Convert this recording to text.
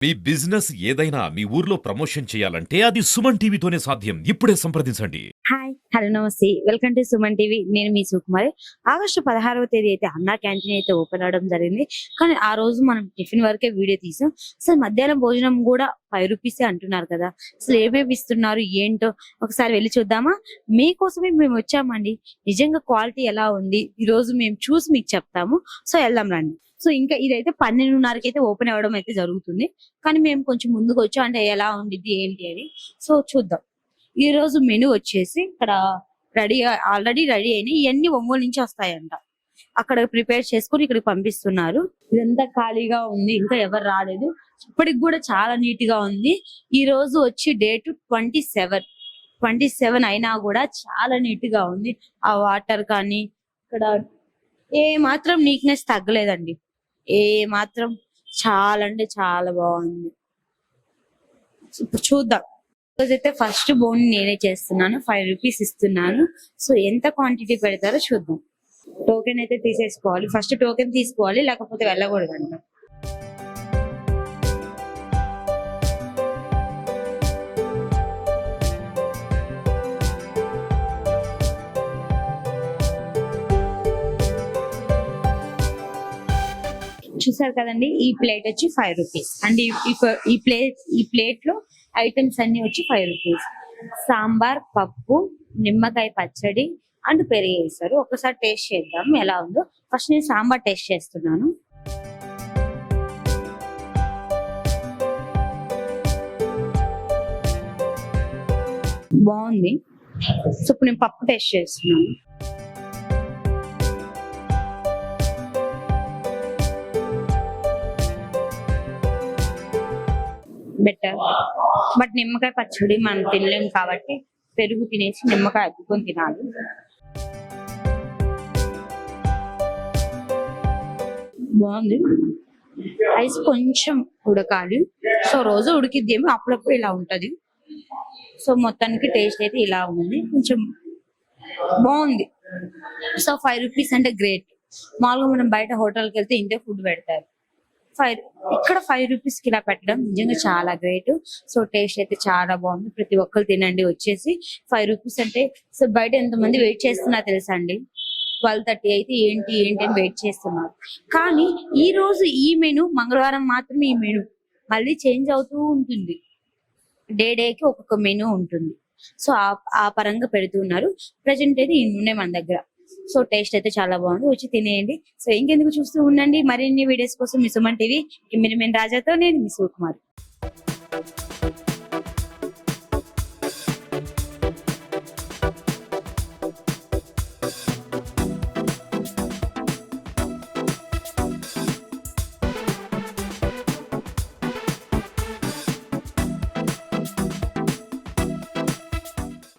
మీ business ఏదైనా మీ ఊర్లో promotion చేయాలంటే అది సుమన్ టీవీతోనే సాధ్యం. ఇప్పుడే సంప్రదించండి. హాయ్ హలో నమస్తే వెల్కమ్ టు సుమన్ టీవీ. నేను మీ సుకుమారి. ఆగస్టు 16వ తేదీ అయితే అన్నా క్యాంటీన్ అయితే ఓపెన్ అవడం జరిగింది. కానీ ఆ రోజు మనం టిఫిన్ వరకే వీడియో తీసాం. అసలు మధ్యాహ్నం భోజనం కూడా 5 రూపీసే అంటున్నారు కదా. అసలు ఏమేమి ఇస్తున్నారు ఏంటో ఒకసారి వెళ్ళి చూద్దామా. మీకోసమే మేము వచ్చామండి. నిజంగా క్వాలిటీ ఎలా ఉంది ఈ రోజు మేము చూసి మీకు చెప్తాము. సో వెళ్దాం రండి. సో ఇంకా ఇదైతే 12:30కి అయితే ఓపెన్ అవ్వడం అయితే జరుగుతుంది. కానీ మేము కొంచెం ముందుకు వచ్చాం, అంటే ఎలా ఉండిద్ది ఏంటి అని. సో చూద్దాం. ఈ రోజు మెనూ వచ్చేసి ఇక్కడ ఆల్రెడీ రెడీ అయినాయి. ఇవన్నీ ఒంగోలు నుంచి వస్తాయంట. అక్కడ ప్రిపేర్ చేసుకుని ఇక్కడికి పంపిస్తున్నారు. ఇదంతా ఖాళీగా ఉంది, ఇంకా ఎవరు రాలేదు. ఇప్పటికి కూడా చాలా నీట్ గా ఉంది. ఈ రోజు వచ్చి డేట్ 27 అయినా కూడా చాలా నీట్ గా ఉంది. ఆ వాటర్ కానీ ఇక్కడ ఏ మాత్రం నీట్నెస్ తగ్గలేదండి. ఏ మాత్రం చాలా అంటే చాలా బాగుంది. ఇప్పుడు చూద్దాం. అయితే ఫస్ట్ బోన్ నేనే చేస్తున్నాను. 5 రూపీస్ ఇస్తున్నాను. సో ఎంత క్వాంటిటీ పెడతారో చూద్దాం. టోకెన్ అయితే తీసేసుకోవాలి. ఫస్ట్ టోకెన్ తీసుకోవాలి, లేకపోతే వెళ్ళకూడదంట. చూసారు కదండి, ఈ ప్లేట్ వచ్చి 5 రూపీస్ అండ్ ఈ ప్లేట్ లో ఐటమ్స్ అన్ని వచ్చి 5 రూపీస్. సాంబార్, పప్పు, నిమ్మకాయ పచ్చడి అండ్ పెరుగు వేస్తారు. ఒకసారి టేస్ట్ చేద్దాం ఎలా ఉందో. ఫస్ట్ నేను సాంబార్ టేస్ట్ చేస్తున్నాను. బాగుంది. సో ఇప్పుడు నేను పప్పు టేస్ట్ చేస్తున్నాను. బెటర్, బట్ నిమ్మకాయ పచ్చడి మనం తినలేము కాబట్టి పెరుగు తినేసి నిమ్మకాయ అద్దుకొని తినాలి. బాగుంది. రైస్ కొంచెం ఉడకాలి. సో రోజు ఉడికిద్దేమో, అప్పుడప్పుడు ఇలా ఉంటది. సో మొత్తానికి టేస్ట్ అయితే ఇలా ఉంది, కొంచెం బాగుంది. సో 5 రూపీస్ అంటే గ్రేట్. మామూలుగా మనం బయట హోటల్కి వెళ్తే ఇంతే ఫుడ్ పెడతారు. ఇక్కడ 5 రూపీస్ కి ఇలా పెట్టడం నిజంగా చాలా గ్రేట్. సో టేస్ట్ అయితే చాలా బాగుంది. ప్రతి ఒక్కరు తినండి వచ్చేసి. 5 రూపీస్ అంటే సో బయట ఎంతమంది వెయిట్ చేస్తున్నా తెలుసా అండి. 12:30 అయితే ఏంటి అని వెయిట్ చేస్తున్నారు. కానీ ఈ రోజు ఈ మెనూ మంగళవారం మాత్రమే ఈ మెనూ మళ్ళీ చేంజ్ అవుతూ ఉంటుంది. డేకి ఒక్కొక్క మెనూ ఉంటుంది. సో ఆ పరంగా పెడుతున్నారు. ప్రజెంట్ అయితే ఇన్ని ఉన్నాయి మన దగ్గర. సో టేస్ట్ అయితే చాలా బాగుంది. వచ్చి తినేయండి. సో ఇంకెందుకు చూస్తూ ఉండండి. మరిన్ని వీడియోస్ కోసం మీ సుమన్ టీవీ. రాజాతో నేను మీ సుకుమారి.